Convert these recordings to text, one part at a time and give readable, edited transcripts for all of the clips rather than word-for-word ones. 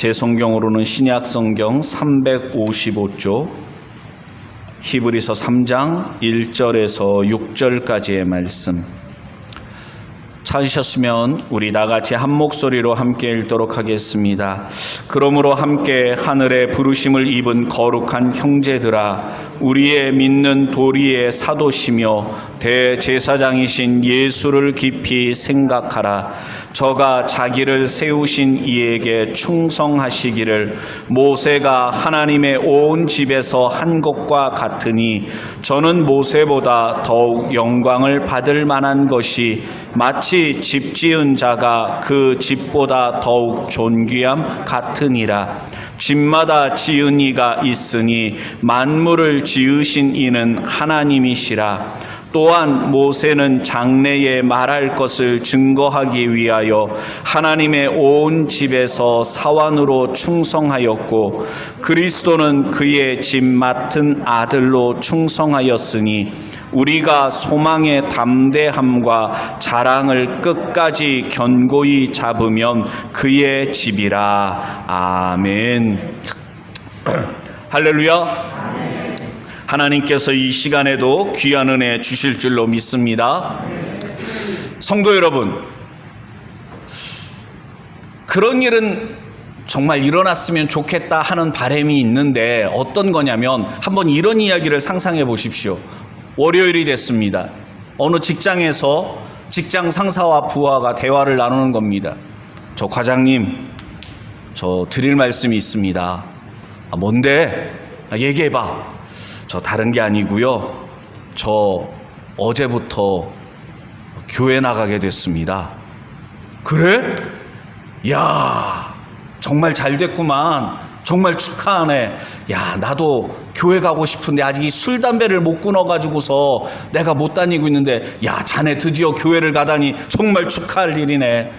제 성경으로는 신약 성경 355쪽 히브리서 3장 1절에서 6절까지의 말씀 찾으셨으면 우리 다같이 한 목소리로 함께 읽도록 하겠습니다. 그러므로 함께 하늘의 부르심을 입은 거룩한 형제들아, 우리의 믿는 도리의 사도시며 대제사장이신 예수를 깊이 생각하라. 저가 자기를 세우신 이에게 충성하시기를 모세가 하나님의 온 집에서 한 것과 같으니, 저는 모세보다 더욱 영광을 받을 만한 것이 마치 집 지은 자가 그 집보다 더욱 존귀함 같으니라. 집마다 지은 이가 있으니 만물을 지으신 이는 하나님이시라. 또한 모세는 장래에 말할 것을 증거하기 위하여 하나님의 온 집에서 사환으로 충성하였고, 그리스도는 그의 집 맡은 아들로 충성하였으니, 우리가 소망의 담대함과 자랑을 끝까지 견고히 잡으면 그의 집이라. 아멘. 할렐루야. 하나님께서 이 시간에도 귀한 은혜 주실 줄로 믿습니다. 성도 여러분, 그런 일은 정말 일어났으면 좋겠다 하는 바람이 있는데, 어떤 거냐면 한번 이런 이야기를 상상해 보십시오. 월요일이 됐습니다. 어느 직장에서 직장 상사와 부하가 대화를 나누는 겁니다. 저 과장님, 저 드릴 말씀이 있습니다. 뭔데? 얘기해봐. 저 다른 게 아니고요, 저 어제부터 교회 나가게 됐습니다. 그래? 야, 정말 잘 됐구만. 정말 축하하네. 야, 나도 교회 가고 싶은데 아직 이 술 담배를 못 끊어가지고서 내가 못 다니고 있는데, 야, 자네 드디어 교회를 가다니 정말 축하할 일이네.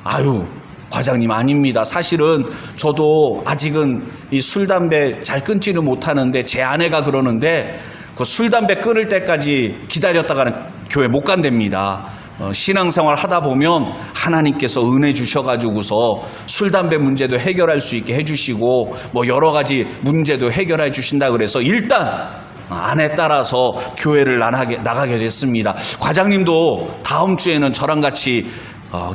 아유, 과장님, 아닙니다. 사실은 저도 아직은 이 술 담배 잘 끊지는 못하는데 제 아내가 그러는데, 그 술 담배 끊을 때까지 기다렸다가는 교회 못 간답니다. 신앙생활 하다 보면 하나님께서 은혜 주셔가지고서 술 담배 문제도 해결할 수 있게 해주시고, 뭐 여러 가지 문제도 해결해 주신다 그래서 일단 아내 따라서 교회를 나가게 됐습니다. 과장님도 다음 주에는 저랑 같이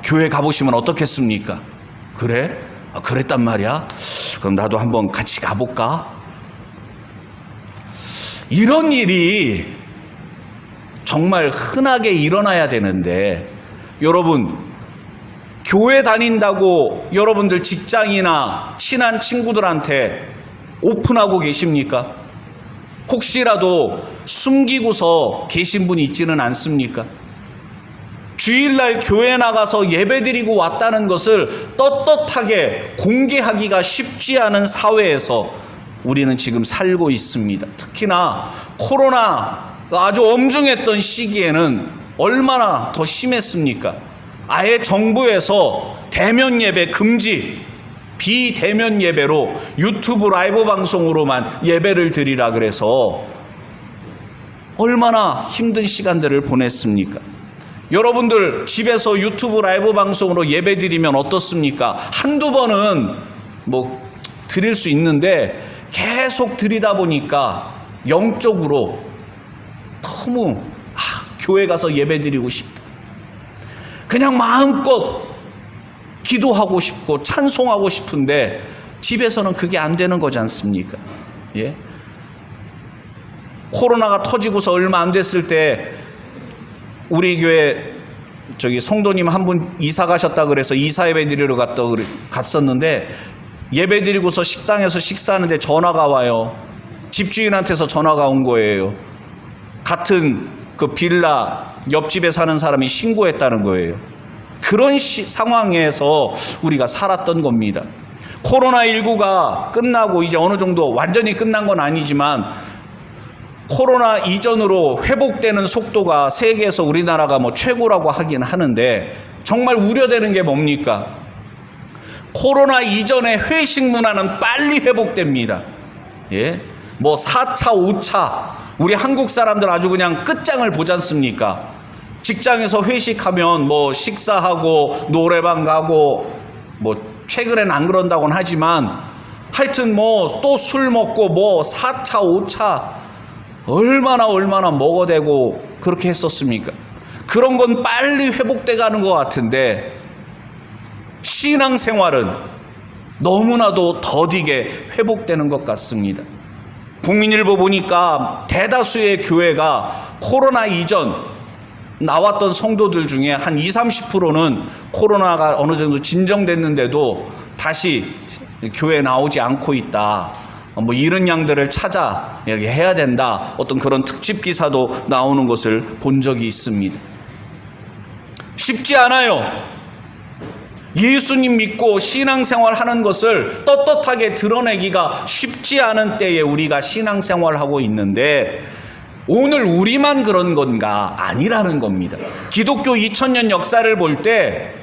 교회 가보시면 어떻겠습니까? 그래? 그랬단 말이야? 그럼 나도 한번 같이 가볼까? 이런 일이 정말 흔하게 일어나야 되는데, 여러분, 교회 다닌다고 여러분들 직장이나 친한 친구들한테 오픈하고 계십니까? 혹시라도 숨기고서 계신 분이 있지는 않습니까? 주일날 교회 나가서 예배드리고 왔다는 것을 떳떳하게 공개하기가 쉽지 않은 사회에서 우리는 지금 살고 있습니다. 특히나 코로나 아주 엄중했던 시기에는 얼마나 더 심했습니까? 아예 정부에서 대면 예배 금지, 비대면 예배로 유튜브 라이브 방송으로만 예배를 드리라 그래서 얼마나 힘든 시간들을 보냈습니까? 여러분들 집에서 유튜브 라이브 방송으로 예배 드리면 어떻습니까? 한두 번은 뭐 드릴 수 있는데 계속 드리다 보니까 영적으로 너무 교회 가서 예배 드리고 싶다, 그냥 마음껏 기도하고 싶고 찬송하고 싶은데 집에서는 그게 안 되는 거지 않습니까? 예? 코로나가 터지고서 얼마 안 됐을 때 우리 교회 성도님 한 분 이사 가셨다 그래서 이사 예배 드리러 갔었는데, 예배 드리고서 식당에서 식사하는데 전화가 와요. 집주인한테서 전화가 온 거예요. 같은 그 빌라 옆집에 사는 사람이 신고했다는 거예요. 그런 상황에서 우리가 살았던 겁니다. 코로나19가 끝나고 이제 어느 정도 완전히 끝난 건 아니지만, 코로나 이전으로 회복되는 속도가 세계에서 우리나라가 뭐 최고라고 하긴 하는데, 정말 우려되는 게 뭡니까? 코로나 이전의 회식 문화는 빨리 회복됩니다. 예? 뭐 4차, 5차, 우리 한국 사람들 아주 그냥 끝장을 보지 않습니까? 직장에서 회식하면 뭐 식사하고 노래방 가고 뭐 최근엔 안 그런다고는 하지만 하여튼 뭐 또 술 먹고 뭐 4차 5차 얼마나 먹어대고 그렇게 했었습니까? 그런 건 빨리 회복돼 가는 것 같은데 신앙생활은 너무나도 더디게 회복되는 것 같습니다. 국민일보 보니까 대다수의 교회가 코로나 이전 나왔던 성도들 중에 한 20, 30%는 코로나가 어느 정도 진정됐는데도 다시 교회에 나오지 않고 있다. 뭐 이런 양들을 찾아 이렇게 해야 된다. 어떤 그런 특집 기사도 나오는 것을 본 적이 있습니다. 쉽지 않아요. 예수님 믿고 신앙생활 하는 것을 떳떳하게 드러내기가 쉽지 않은 때에 우리가 신앙생활하고 있는데 오늘 우리만 그런 건가? 아니라는 겁니다. 기독교 2000년 역사를 볼 때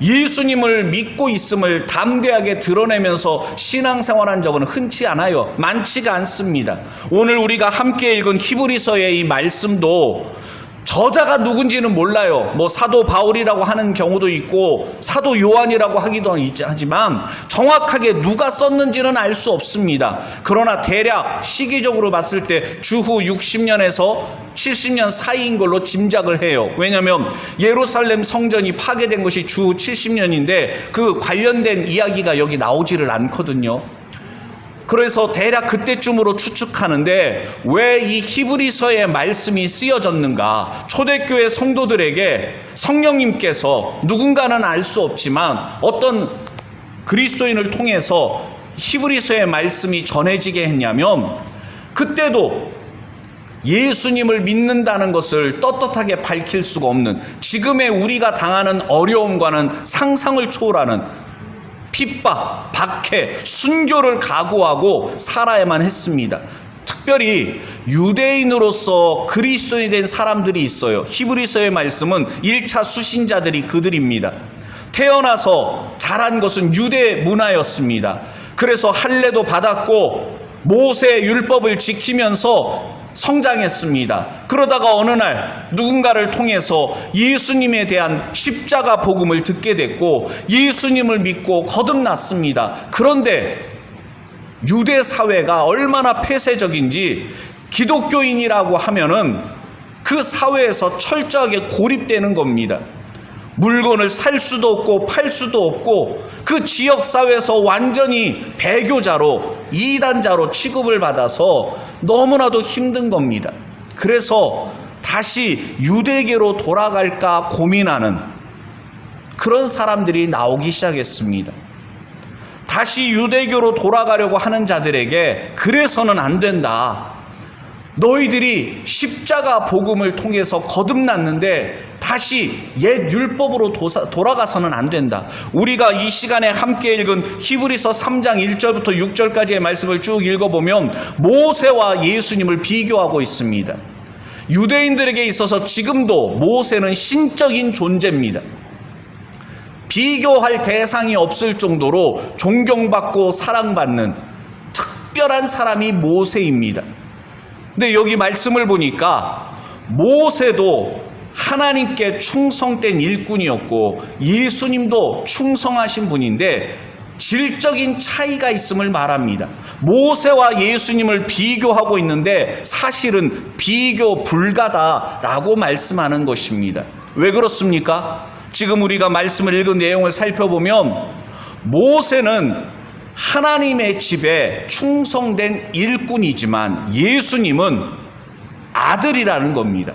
예수님을 믿고 있음을 담대하게 드러내면서 신앙생활한 적은 흔치 않아요. 많지가 않습니다. 오늘 우리가 함께 읽은 히브리서의 이 말씀도 저자가 누군지는 몰라요. 뭐 사도 바울이라고 하는 경우도 있고 사도 요한이라고 하기도 하지만 정확하게 누가 썼는지는 알 수 없습니다. 그러나 대략 시기적으로 봤을 때 주후 60년에서 70년 사이인 걸로 짐작을 해요. 왜냐하면 예루살렘 성전이 파괴된 것이 주후 70년인데 그 관련된 이야기가 여기 나오지를 않거든요. 그래서 대략 그때쯤으로 추측하는데 왜 이 히브리서의 말씀이 쓰여졌는가? 초대교회 성도들에게 성령님께서 누군가는 알 수 없지만 어떤 그리스도인을 통해서 히브리서의 말씀이 전해지게 했냐면 그때도 예수님을 믿는다는 것을 떳떳하게 밝힐 수가 없는 지금의 우리가 당하는 어려움과는 상상을 초월하는 핍박, 박해, 순교를 각오하고 살아야만 했습니다. 특별히 유대인으로서 그리스도인이 된 사람들이 있어요. 히브리서의 말씀은 1차 수신자들이 그들입니다. 태어나서 자란 것은 유대 문화였습니다. 그래서 할례도 받았고 모세의 율법을 지키면서 성장했습니다. 그러다가 어느 날 누군가를 통해서 예수님에 대한 십자가 복음을 듣게 됐고 예수님을 믿고 거듭났습니다. 그런데 유대 사회가 얼마나 폐쇄적인지 기독교인이라고 하면은 그 사회에서 철저하게 고립되는 겁니다. 물건을 살 수도 없고 팔 수도 없고 그 지역 사회에서 완전히 배교자로 이단자로 취급을 받아서 너무나도 힘든 겁니다. 그래서 다시 유대계로 돌아갈까 고민하는 그런 사람들이 나오기 시작했습니다. 다시 유대교로 돌아가려고 하는 자들에게 그래서는 안 된다. 너희들이 십자가 복음을 통해서 거듭났는데 다시 옛 율법으로 돌아가서는 안 된다. 우리가 이 시간에 함께 읽은 히브리서 3장 1절부터 6절까지의 말씀을 쭉 읽어보면 모세와 예수님을 비교하고 있습니다. 유대인들에게 있어서 지금도 모세는 신적인 존재입니다. 비교할 대상이 없을 정도로 존경받고 사랑받는 특별한 사람이 모세입니다. 근데 여기 말씀을 보니까 모세도 하나님께 충성된 일꾼이었고 예수님도 충성하신 분인데 질적인 차이가 있음을 말합니다. 모세와 예수님을 비교하고 있는데 사실은 비교 불가다라고 말씀하는 것입니다. 왜 그렇습니까? 지금 우리가 말씀을 읽은 내용을 살펴보면 모세는 하나님의 집에 충성된 일꾼이지만 예수님은 아들이라는 겁니다.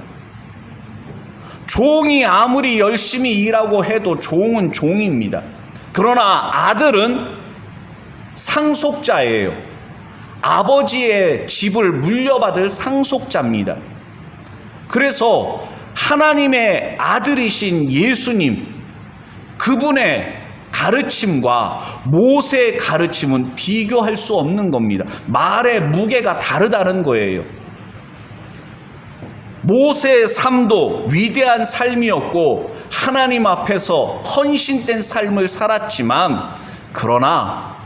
종이 아무리 열심히 일하고 해도 종은 종입니다. 그러나 아들은 상속자예요. 아버지의 집을 물려받을 상속자입니다. 그래서 하나님의 아들이신 예수님, 그분의 가르침과 모세의 가르침은 비교할 수 없는 겁니다. 말의 무게가 다르다는 거예요. 모세의 삶도 위대한 삶이었고 하나님 앞에서 헌신된 삶을 살았지만 그러나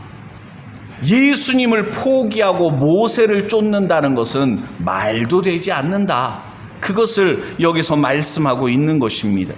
예수님을 포기하고 모세를 쫓는다는 것은 말도 되지 않는다. 그것을 여기서 말씀하고 있는 것입니다.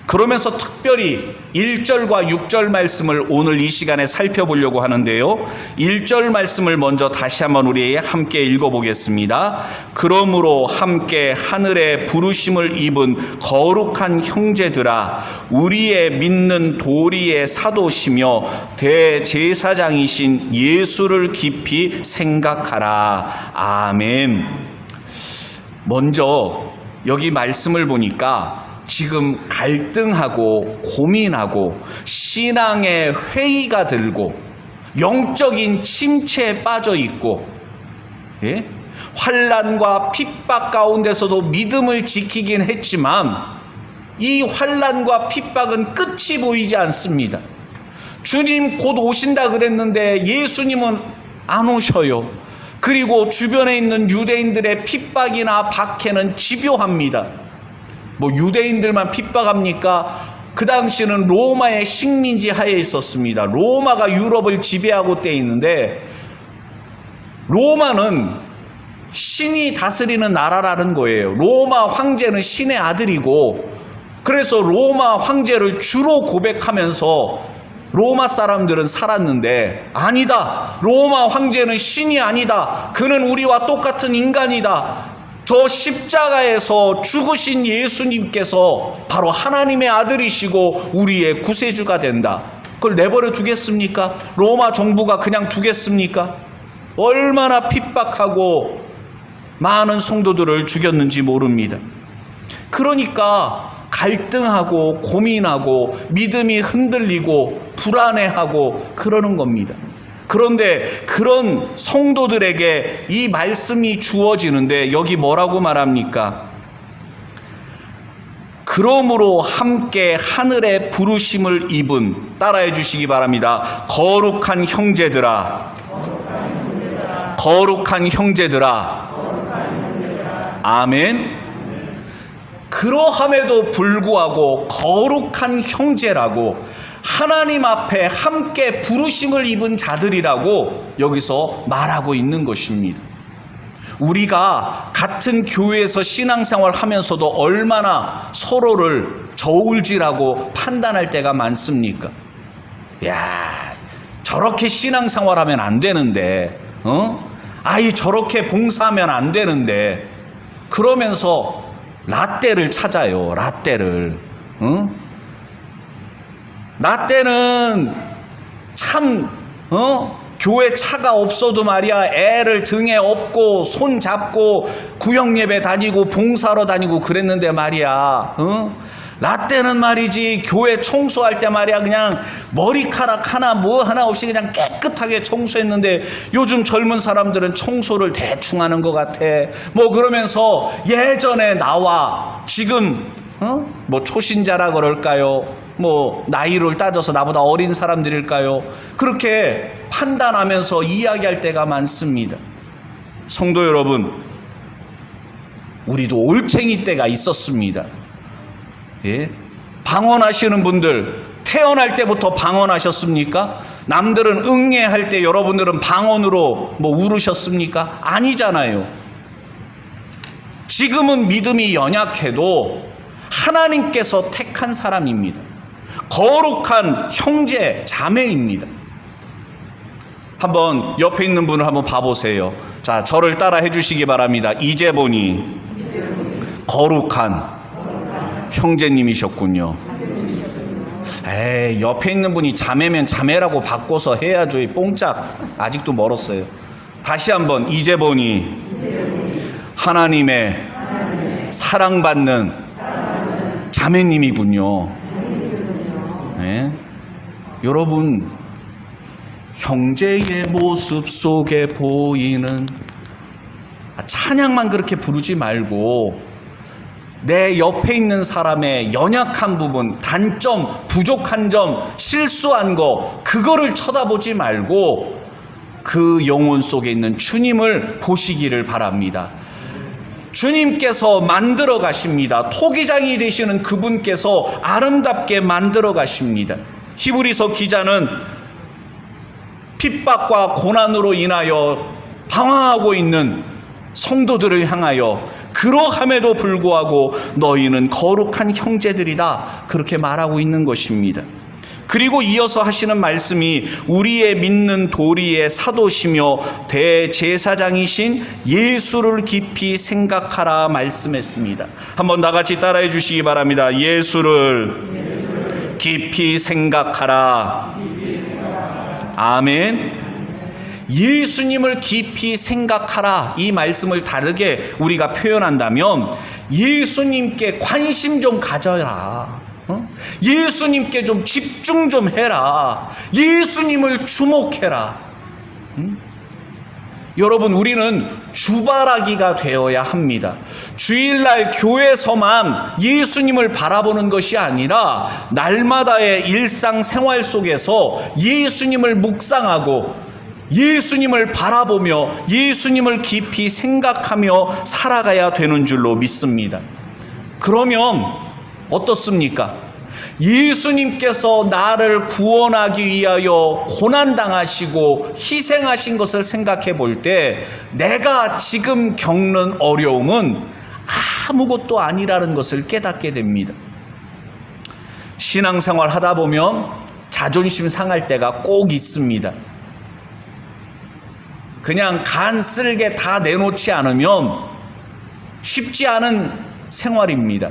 그러면서 특별히 1절과 6절 말씀을 오늘 이 시간에 살펴보려고 하는데요. 1절 말씀을 먼저 다시 한번 우리 함께 읽어보겠습니다. 그러므로 함께 하늘의 부르심을 입은 거룩한 형제들아, 우리의 믿는 도리의 사도시며 대제사장이신 예수를 깊이 생각하라. 아멘. 먼저 여기 말씀을 보니까 지금 갈등하고 고민하고 신앙의 회의가 들고 영적인 침체에 빠져 있고, 예? 환난과 핍박 가운데서도 믿음을 지키긴 했지만 이 환난과 핍박은 끝이 보이지 않습니다. 주님 곧 오신다 그랬는데 예수님은 안 오셔요. 그리고 주변에 있는 유대인들의 핍박이나 박해는 집요합니다. 뭐 유대인들만 핍박합니까? 그 당시는 로마의 식민지 하에 있었습니다. 로마가 유럽을 지배하고 때 있는데, 로마는 신이 다스리는 나라라는 거예요. 로마 황제는 신의 아들이고, 그래서 로마 황제를 주로 고백하면서 로마 사람들은 살았는데, 아니다, 로마 황제는 신이 아니다, 그는 우리와 똑같은 인간이다, 저 십자가에서 죽으신 예수님께서 바로 하나님의 아들이시고 우리의 구세주가 된다, 그걸 내버려 두겠습니까? 로마 정부가 그냥 두겠습니까? 얼마나 핍박하고 많은 성도들을 죽였는지 모릅니다. 그러니까 갈등하고 고민하고 믿음이 흔들리고 불안해하고 그러는 겁니다. 그런데 그런 성도들에게 이 말씀이 주어지는데 여기 뭐라고 말합니까? 그러므로 함께 하늘의 부르심을 입은, 따라해 주시기 바랍니다. 거룩한 형제들아, 거룩한 형제들아. 아멘. 그러함에도 불구하고 거룩한 형제라고, 하나님 앞에 함께 부르심을 입은 자들이라고 여기서 말하고 있는 것입니다. 우리가 같은 교회에서 신앙생활 하면서도 얼마나 서로를 저울질하고 판단할 때가 많습니까? 야, 저렇게 신앙생활 하면 안 되는데, 아이 저렇게 봉사하면 안 되는데, 그러면서 라떼를 찾아요. 라떼를. 라떼는 참 교회 차가 없어도 말이야, 애를 등에 업고 손 잡고 구역 예배 다니고 봉사로 다니고 그랬는데 말이야, 라떼는 말이지 교회 청소할 때 말이야 그냥 머리카락 하나 뭐 하나 없이 그냥 깨끗하게 청소했는데, 요즘 젊은 사람들은 청소를 대충 하는 것 같아. 뭐 그러면서 예전에 나와 지금 뭐 초신자라 그럴까요? 뭐 나이를 따져서 나보다 어린 사람들일까요? 그렇게 판단하면서 이야기할 때가 많습니다. 성도 여러분, 우리도 올챙이 때가 있었습니다. 예? 방언하시는 분들 태어날 때부터 방언하셨습니까? 남들은 응애할 때 여러분들은 방언으로 뭐 울으셨습니까? 아니잖아요. 지금은 믿음이 연약해도 하나님께서 택한 사람입니다. 거룩한 형제 자매입니다. 한번 옆에 있는 분을 한번 봐보세요. 자, 저를 따라 해주시기 바랍니다. 이제 보니 거룩한 형제님이셨군요. 에이, 옆에 있는 분이 자매면 자매라고 바꿔서 해야죠. 이 뽕짝 아직도 멀었어요. 다시 한번, 이제 보니 하나님의 사랑받는 자매님이군요. 네? 여러분, 형제의 모습 속에 보이는 찬양만 그렇게 부르지 말고 내 옆에 있는 사람의 연약한 부분, 단점, 부족한 점, 실수한 거, 그거를 쳐다보지 말고 그 영혼 속에 있는 주님을 보시기를 바랍니다. 주님께서 만들어 가십니다. 토기장이 되시는 그분께서 아름답게 만들어 가십니다. 히브리서 기자는 핍박과 고난으로 인하여 방황하고 있는 성도들을 향하여 그러함에도 불구하고 너희는 거룩한 형제들이다. 그렇게 말하고 있는 것입니다. 그리고 이어서 하시는 말씀이 우리의 믿는 도리의 사도시며 대제사장이신 예수를 깊이 생각하라 말씀했습니다. 한번 다 같이 따라해 주시기 바랍니다. 예수를 깊이 생각하라. 아멘. 예수님을 깊이 생각하라, 이 말씀을 다르게 우리가 표현한다면 예수님께 관심 좀 가져라. 예수님께 좀 집중 좀 해라. 예수님을 주목해라. 여러분, 우리는 주바라기가 되어야 합니다. 주일날 교회에서만 예수님을 바라보는 것이 아니라 날마다의 일상생활 속에서 예수님을 묵상하고 예수님을 바라보며 예수님을 깊이 생각하며 살아가야 되는 줄로 믿습니다. 그러면 어떻습니까? 예수님께서 나를 구원하기 위하여 고난당하시고 희생하신 것을 생각해 볼 때 내가 지금 겪는 어려움은 아무것도 아니라는 것을 깨닫게 됩니다. 신앙생활 하다 보면 자존심 상할 때가 꼭 있습니다. 그냥 간쓸게 다 내놓지 않으면 쉽지 않은 생활입니다.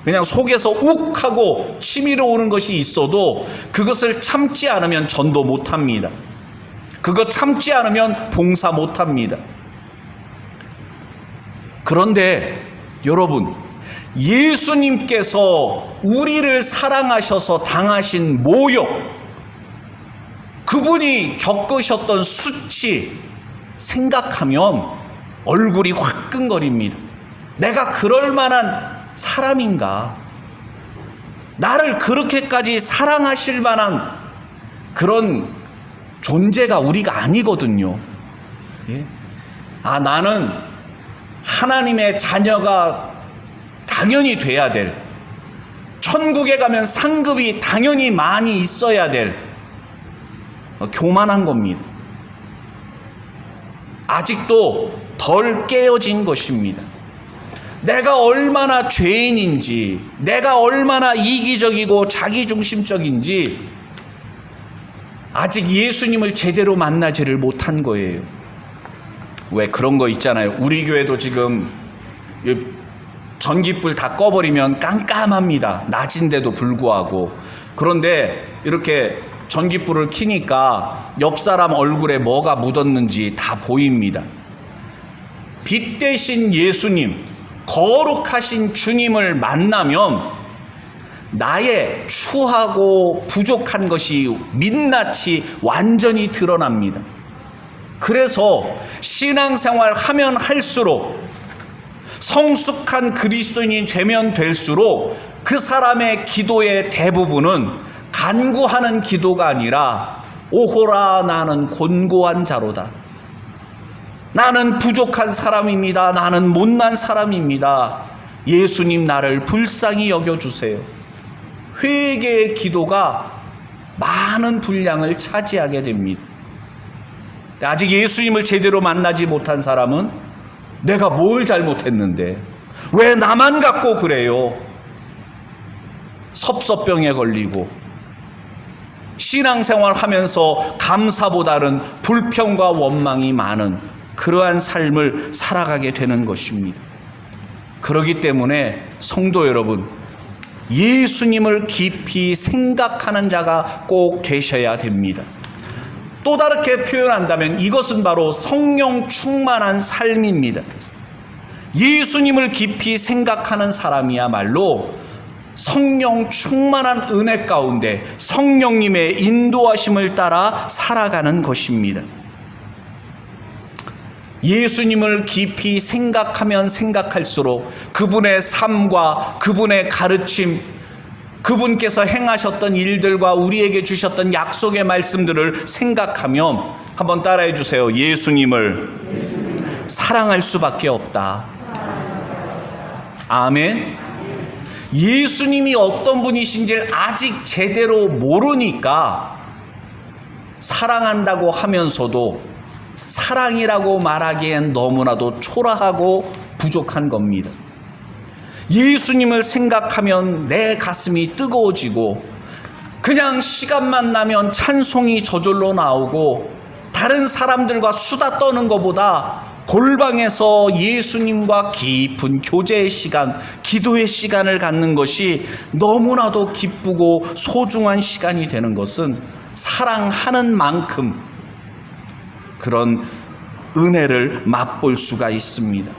그냥 속에서 욱하고 치밀어 오는 것이 있어도 그것을 참지 않으면 전도 못합니다. 그거 참지 않으면 봉사 못합니다. 그런데 여러분, 예수님께서 우리를 사랑하셔서 당하신 모욕, 그분이 겪으셨던 수치 생각하면 얼굴이 화끈거립니다. 내가 그럴 만한 사람인가? 나를 그렇게까지 사랑하실 만한 그런 존재가 우리가 아니거든요. 예? 나는 하나님의 자녀가 당연히 돼야 될, 천국에 가면 상급이 당연히 많이 있어야 될 교만한 겁니다. 아직도 덜 깨어진 것입니다. 내가 얼마나 죄인인지, 내가 얼마나 이기적이고 자기중심적인지 아직 예수님을 제대로 만나지를 못한 거예요. 왜 그런 거 있잖아요. 우리 교회도 지금 전기불 다 꺼버리면 깜깜합니다. 낮인데도 불구하고. 그런데 이렇게 전기불을 켜니까 옆 사람 얼굴에 뭐가 묻었는지 다 보입니다. 빛 대신 예수님, 거룩하신 주님을 만나면 나의 추하고 부족한 것이 민낯이 완전히 드러납니다. 그래서 신앙생활 하면 할수록, 성숙한 그리스도인이 되면 될수록 그 사람의 기도의 대부분은 간구하는 기도가 아니라 오호라 나는 곤고한 자로다. 나는 부족한 사람입니다. 나는 못난 사람입니다. 예수님 나를 불쌍히 여겨주세요. 회개의 기도가 많은 분량을 차지하게 됩니다. 아직 예수님을 제대로 만나지 못한 사람은 내가 뭘 잘못했는데 왜 나만 갖고 그래요? 섭섭병에 걸리고 신앙생활 하면서 감사보다는 불평과 원망이 많은 그러한 삶을 살아가게 되는 것입니다. 그렇기 때문에 성도 여러분, 예수님을 깊이 생각하는 자가 꼭 되셔야 됩니다. 또 다르게 표현한다면 이것은 바로 성령 충만한 삶입니다. 예수님을 깊이 생각하는 사람이야말로 성령 충만한 은혜 가운데 성령님의 인도하심을 따라 살아가는 것입니다. 예수님을 깊이 생각하면 생각할수록 그분의 삶과 그분의 가르침, 그분께서 행하셨던 일들과 우리에게 주셨던 약속의 말씀들을 생각하면 한번 따라해 주세요. 예수님을 사랑할 수밖에 없다. 아멘. 예수님이 어떤 분이신지를 아직 제대로 모르니까 사랑한다고 하면서도 사랑이라고 말하기엔 너무나도 초라하고 부족한 겁니다. 예수님을 생각하면 내 가슴이 뜨거워지고 그냥 시간만 나면 찬송이 저절로 나오고 다른 사람들과 수다 떠는 것보다 골방에서 예수님과 깊은 교제의 시간, 기도의 시간을 갖는 것이 너무나도 기쁘고 소중한 시간이 되는 것은 사랑하는 만큼 그런 은혜를 맛볼 수가 있습니다.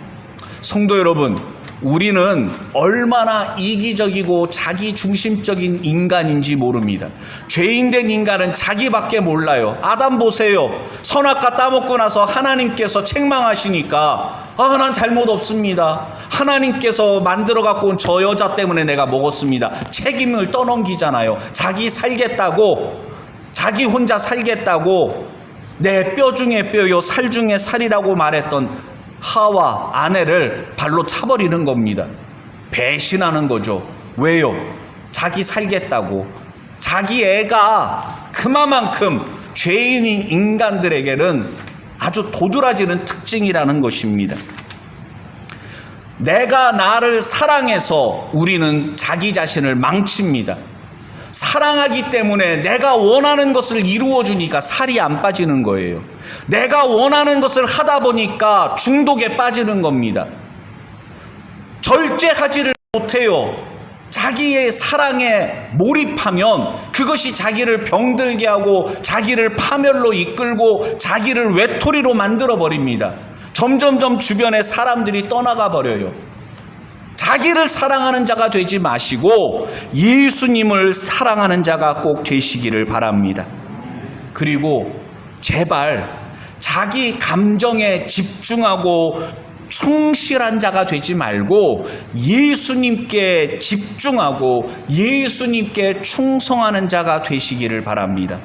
성도 여러분, 우리는 얼마나 이기적이고 자기중심적인 인간인지 모릅니다. 죄인된 인간은 자기밖에 몰라요. 아담 보세요. 선악과 따먹고 나서 하나님께서 책망하시니까 난 잘못 없습니다. 하나님께서 만들어 갖고 온 저 여자 때문에 내가 먹었습니다. 책임을 떠넘기잖아요. 자기 살겠다고, 자기 혼자 살겠다고 내 뼈 중에 뼈요 살 중에 살이라고 말했던 하와 아내를 발로 차버리는 겁니다. 배신하는 거죠. 왜요? 자기 살겠다고. 자기 애가 그만큼 죄인인 인간들에게는 아주 도드라지는 특징이라는 것입니다. 내가 나를 사랑해서 우리는 자기 자신을 망칩니다. 사랑하기 때문에 내가 원하는 것을 이루어주니까 살이 안 빠지는 거예요. 내가 원하는 것을 하다 보니까 중독에 빠지는 겁니다. 절제하지를 못해요. 자기의 사랑에 몰입하면 그것이 자기를 병들게 하고 자기를 파멸로 이끌고 자기를 외톨이로 만들어버립니다. 점점점 주변의 사람들이 떠나가 버려요. 자기를 사랑하는 자가 되지 마시고 예수님을 사랑하는 자가 꼭 되시기를 바랍니다. 그리고 제발 자기 감정에 집중하고 충실한 자가 되지 말고 예수님께 집중하고 예수님께 충성하는 자가 되시기를 바랍니다.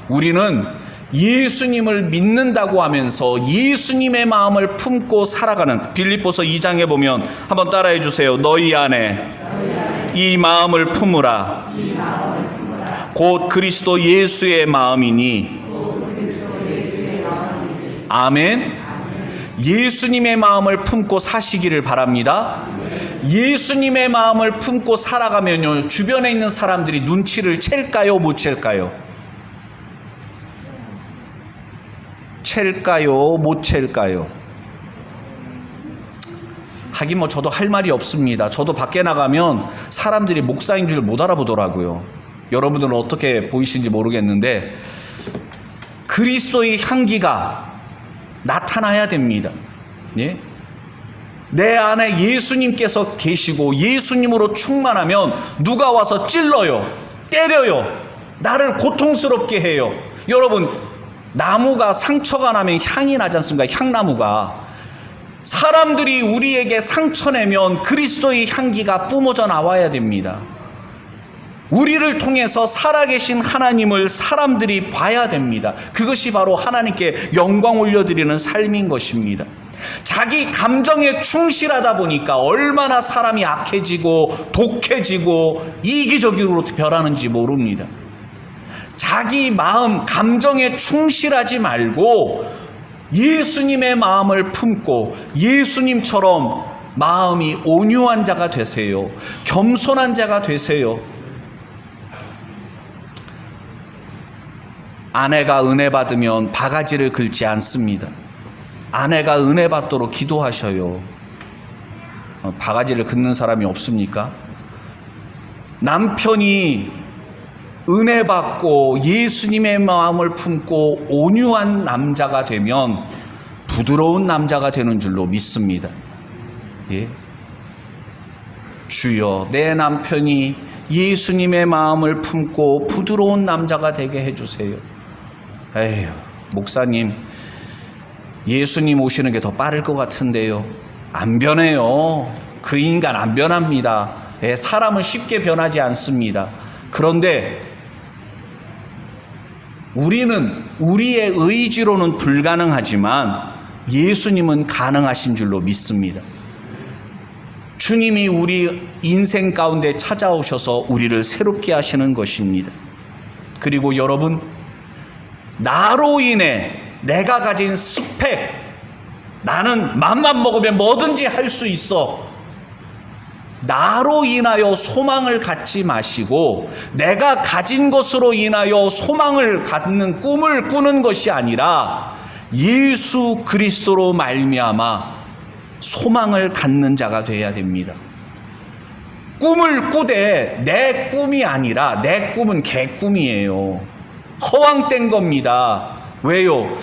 우리는 예수님을 믿는다고 하면서 예수님의 마음을 품고 살아가는, 빌립보서 2장에 보면 한번 따라해 주세요. 너희 안에 이 마음을 품으라. 곧 그리스도 예수의 마음이니. 아멘. 예수님의 마음을 품고 사시기를 바랍니다. 예수님의 마음을 품고 살아가면요, 주변에 있는 사람들이 눈치를 챌까요, 못 챌까요? 챌까요, 못 챌까요? 하긴 뭐 저도 할 말이 없습니다. 저도 밖에 나가면 사람들이 목사인 줄 못 알아보더라고요. 여러분들은 어떻게 보이시는지 모르겠는데 그리스도의 향기가 나타나야 됩니다. 예? 내 안에 예수님께서 계시고 예수님으로 충만하면 누가 와서 찔러요, 때려요, 나를 고통스럽게 해요. 여러분, 나무가 상처가 나면 향이 나지 않습니까? 향나무가. 사람들이 우리에게 상처 내면 그리스도의 향기가 뿜어져 나와야 됩니다. 우리를 통해서 살아계신 하나님을 사람들이 봐야 됩니다. 그것이 바로 하나님께 영광 올려드리는 삶인 것입니다. 자기 감정에 충실하다 보니까 얼마나 사람이 악해지고 독해지고 이기적으로 변하는지 모릅니다. 자기 마음, 감정에 충실하지 말고 예수님의 마음을 품고 예수님처럼 마음이 온유한 자가 되세요. 겸손한 자가 되세요. 아내가 은혜 받으면 바가지를 긁지 않습니다. 아내가 은혜 받도록 기도하셔요. 바가지를 긁는 사람이 없습니까? 남편이 은혜 받고 예수님의 마음을 품고 온유한 남자가 되면 부드러운 남자가 되는 줄로 믿습니다. 예? 주여, 내 남편이 예수님의 마음을 품고 부드러운 남자가 되게 해주세요. 에휴, 목사님, 예수님 오시는 게 더 빠를 것 같은데요. 안 변해요. 그 인간 안 변합니다. 예, 사람은 쉽게 변하지 않습니다. 그런데 우리는 우리의 의지로는 불가능하지만 예수님은 가능하신 줄로 믿습니다. 주님이 우리 인생 가운데 찾아오셔서 우리를 새롭게 하시는 것입니다. 그리고 여러분, 나로 인해 내가 가진 스펙, 나는 맘만 먹으면 뭐든지 할 수 있어. 나로 인하여 소망을 갖지 마시고 내가 가진 것으로 인하여 소망을 갖는 꿈을 꾸는 것이 아니라 예수 그리스도로 말미암아 소망을 갖는 자가 되어야 됩니다. 꿈을 꾸되 내 꿈이 아니라 내 꿈은 개꿈이에요. 허황된 겁니다. 왜요?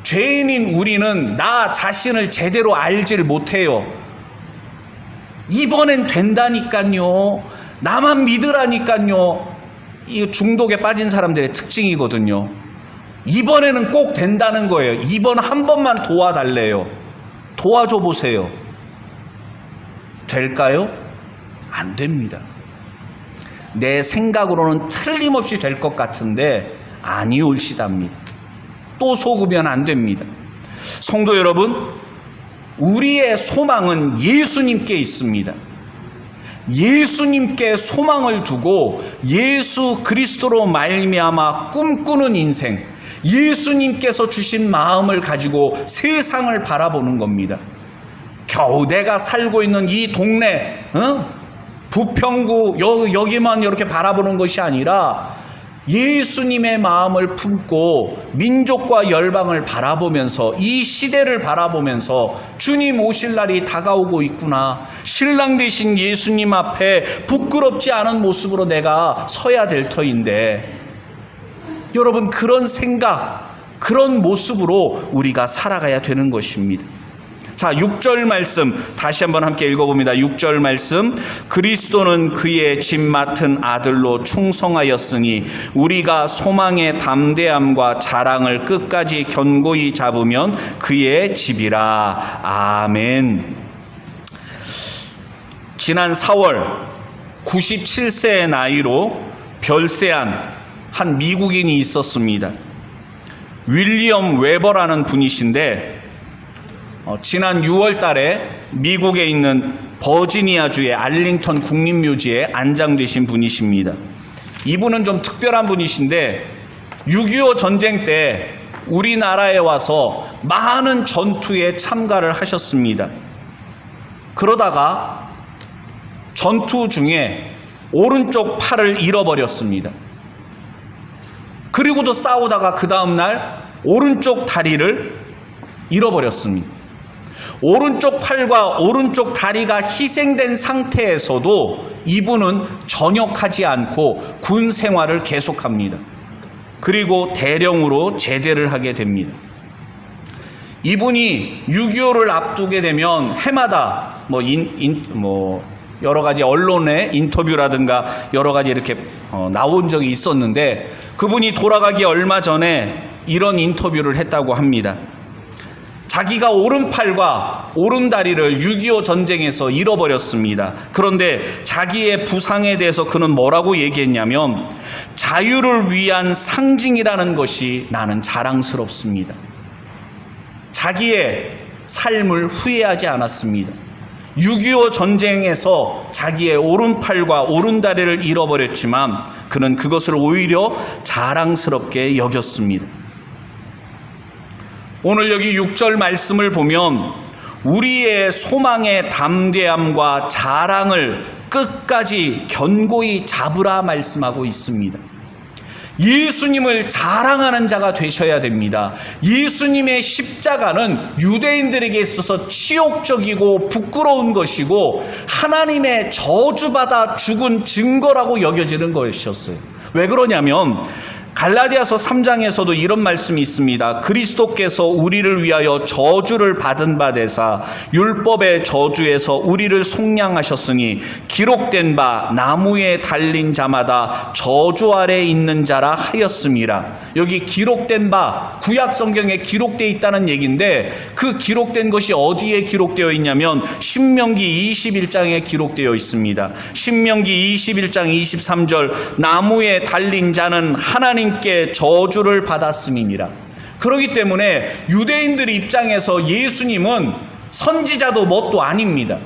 죄인인 우리는 나 자신을 제대로 알질 못해요. 이번엔 된다니까요. 나만 믿으라니까요. 이 중독에 빠진 사람들의 특징이거든요. 이번에는 꼭 된다는 거예요. 이번 한 번만 도와달래요. 도와줘 보세요. 될까요? 안 됩니다. 내 생각으로는 틀림없이 될 것 같은데 아니올시답니다. 또 속으면 안 됩니다. 성도 여러분, 우리의 소망은 예수님께 있습니다. 예수님께 소망을 두고 예수 그리스도로 말미암아 꿈꾸는 인생, 예수님께서 주신 마음을 가지고 세상을 바라보는 겁니다. 겨우 내가 살고 있는 이 동네, 부평구 여기만 이렇게 바라보는 것이 아니라 예수님의 마음을 품고 민족과 열방을 바라보면서 이 시대를 바라보면서 주님 오실 날이 다가오고 있구나. 신랑 되신 예수님 앞에 부끄럽지 않은 모습으로 내가 서야 될 터인데, 여러분 그런 생각, 그런 모습으로 우리가 살아가야 되는 것입니다. 자, 6절 말씀 다시 한번 함께 읽어봅니다. 6절 말씀, 그리스도는 그의 집 맡은 아들로 충성하였으니 우리가 소망의 담대함과 자랑을 끝까지 견고히 잡으면 그의 집이라. 아멘. 지난 4월 97세의 나이로 별세한 한 미국인이 있었습니다. 윌리엄 웨버라는 분이신데 지난 6월 달에 미국에 있는 버지니아주의 알링턴 국립묘지에 안장되신 분이십니다. 이분은 좀 특별한 분이신데 6.25 전쟁 때 우리나라에 와서 많은 전투에 참가를 하셨습니다. 그러다가 전투 중에 오른쪽 팔을 잃어버렸습니다. 그리고도 싸우다가 그 다음날 오른쪽 다리를 잃어버렸습니다. 오른쪽 팔과 오른쪽 다리가 희생된 상태에서도 이분은 전역하지 않고 군 생활을 계속합니다. 그리고 대령으로 제대를 하게 됩니다. 이분이 6.25를 앞두게 되면 해마다 여러 가지 언론의 인터뷰라든가 여러 가지 이렇게 나온 적이 있었는데, 그분이 돌아가기 얼마 전에 이런 인터뷰를 했다고 합니다. 자기가 오른팔과 오른다리를 6.25 전쟁에서 잃어버렸습니다. 그런데 자기의 부상에 대해서 그는 뭐라고 얘기했냐면, 자유를 위한 상징이라는 것이 나는 자랑스럽습니다. 자기의 삶을 후회하지 않았습니다. 6.25 전쟁에서 자기의 오른팔과 오른다리를 잃어버렸지만 그는 그것을 오히려 자랑스럽게 여겼습니다. 오늘 여기 6절 말씀을 보면 우리의 소망의 담대함과 자랑을 끝까지 견고히 잡으라 말씀하고 있습니다. 예수님을 자랑하는 자가 되셔야 됩니다. 예수님의 십자가는 유대인들에게 있어서 치욕적이고 부끄러운 것이고 하나님의 저주받아 죽은 증거라고 여겨지는 것이었어요. 왜 그러냐면 갈라디아서 3장에서도 이런 말씀이 있습니다. 그리스도께서 우리를 위하여 저주를 받은 바 되사 율법의 저주에서 우리를 속량하셨으니 기록된 바 나무에 달린 자마다 저주 아래 있는 자라 하였음이라. 여기 기록된 바, 구약 성경에 기록되어 있다는 얘기인데 그 기록된 것이 어디에 기록되어 있냐면 신명기 21장에 기록되어 있습니다. 신명기 21장 23절, 나무에 달린 자는 하나님께 저주를 받았음이니라. 그렇기 때문에 유대인들 입장에서 예수님은 선지자도 뭣도 아닙니다.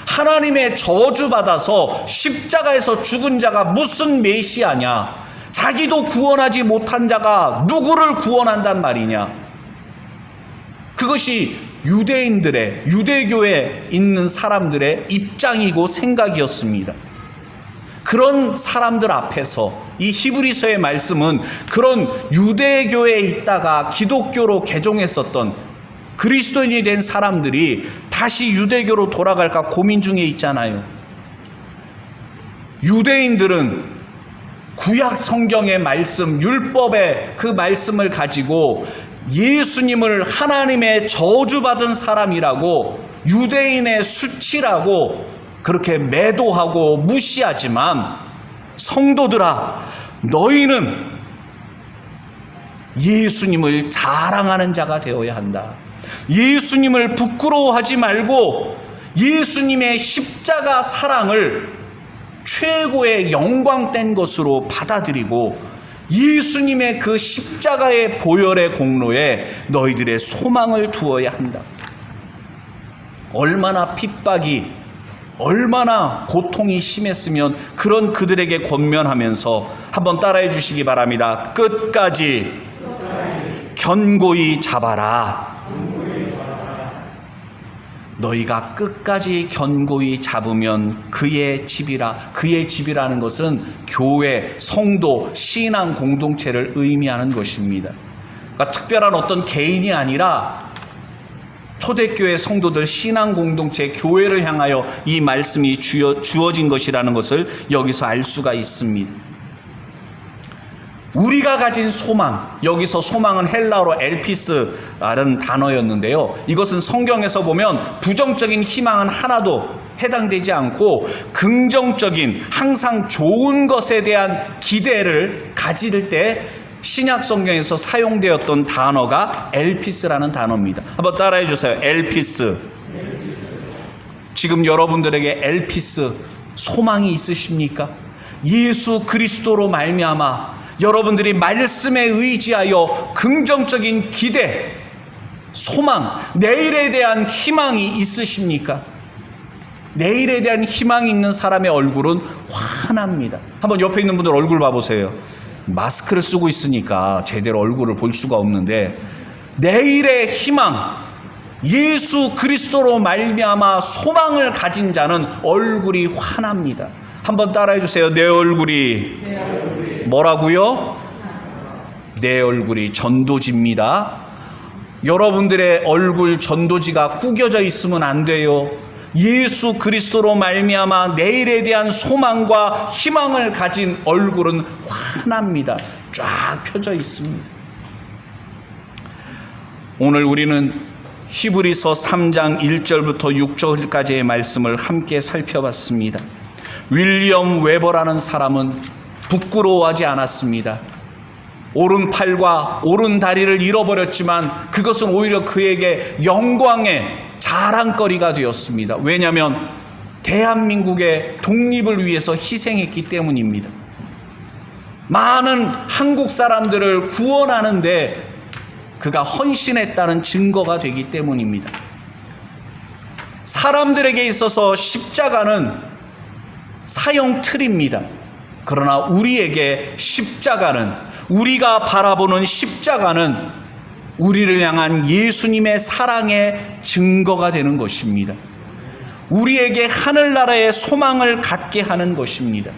하나님의 저주받아서 십자가에서 죽은 자가 무슨 메시아냐? 자기도 구원하지 못한 자가 누구를 구원한단 말이냐? 그것이 유대인들의, 유대교에 있는 사람들의 입장이고 생각이었습니다. 그런 사람들 앞에서 이 히브리서의 말씀은 그런 유대교에 있다가 기독교로 개종했었던 그리스도인이 된 사람들이 다시 유대교로 돌아갈까 고민 중에 있잖아요. 유대인들은 구약 성경의 말씀, 율법의 그 말씀을 가지고 예수님을 하나님의 저주받은 사람이라고, 유대인의 수치라고 그렇게 매도하고 무시하지만, 성도들아, 너희는 예수님을 자랑하는 자가 되어야 한다. 예수님을 부끄러워하지 말고 예수님의 십자가 사랑을 최고의 영광된 것으로 받아들이고 예수님의 그 십자가의 보혈의 공로에 너희들의 소망을 두어야 한다. 얼마나 핍박이, 얼마나 고통이 심했으면 그런 그들에게 권면하면서 한번 따라해 주시기 바랍니다. 끝까지 견고히 잡아라. 너희가 끝까지 견고히 잡으면 그의 집이라. 그의 집이라는 것은 교회, 성도, 신앙 공동체를 의미하는 것입니다. 그러니까 특별한 어떤 개인이 아니라 초대교회 성도들, 신앙 공동체, 교회를 향하여 이 말씀이 주어진 것이라는 것을 여기서 알 수가 있습니다. 우리가 가진 소망, 여기서 소망은 헬라어로 엘피스라는 단어였는데요. 이것은 성경에서 보면 부정적인 희망은 하나도 해당되지 않고 긍정적인, 항상 좋은 것에 대한 기대를 가질 때 신약 성경에서 사용되었던 단어가 엘피스라는 단어입니다. 한번 따라해 주세요. 엘피스. 지금 여러분들에게 엘피스 소망이 있으십니까? 예수 그리스도로 말미암아 여러분들이 말씀에 의지하여 긍정적인 기대, 소망, 내일에 대한 희망이 있으십니까? 내일에 대한 희망이 있는 사람의 얼굴은 환합니다. 한번 옆에 있는 분들 얼굴 봐보세요. 마스크를 쓰고 있으니까 제대로 얼굴을 볼 수가 없는데, 내일의 희망, 예수 그리스도로 말미암아 소망을 가진 자는 얼굴이 환합니다. 한번 따라해 주세요. 내 얼굴이 뭐라고요? 내 얼굴이 전도지입니다. 여러분들의 얼굴 전도지가 구겨져 있으면 안 돼요. 예수 그리스도로 말미암아 내일에 대한 소망과 희망을 가진 얼굴은 환합니다. 쫙 펴져 있습니다. 오늘 우리는 히브리서 3장 1절부터 6절까지의 말씀을 함께 살펴봤습니다. 윌리엄 웨버라는 사람은 부끄러워하지 않았습니다. 오른팔과 오른다리를 잃어버렸지만 그것은 오히려 그에게 영광의 자랑거리가 되었습니다. 왜냐하면 대한민국의 독립을 위해서 희생했기 때문입니다. 많은 한국 사람들을 구원하는데 그가 헌신했다는 증거가 되기 때문입니다. 사람들에게 있어서 십자가는 사형 틀입니다. 그러나 우리에게 십자가는, 우리가 바라보는 십자가는 우리를 향한 예수님의 사랑의 증거가 되는 것입니다. 우리에게 하늘나라의 소망을 갖게 하는 것입니다.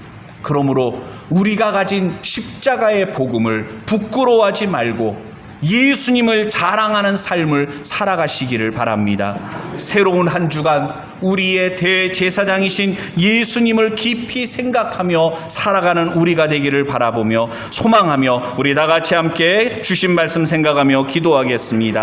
그러므로 우리가 가진 십자가의 복음을 부끄러워하지 말고 예수님을 자랑하는 삶을 살아가시기를 바랍니다. 새로운 한 주간 우리의 대제사장이신 예수님을 깊이 생각하며 살아가는 우리가 되기를 바라보며 소망하며 우리 다 같이 함께 주신 말씀 생각하며 기도하겠습니다.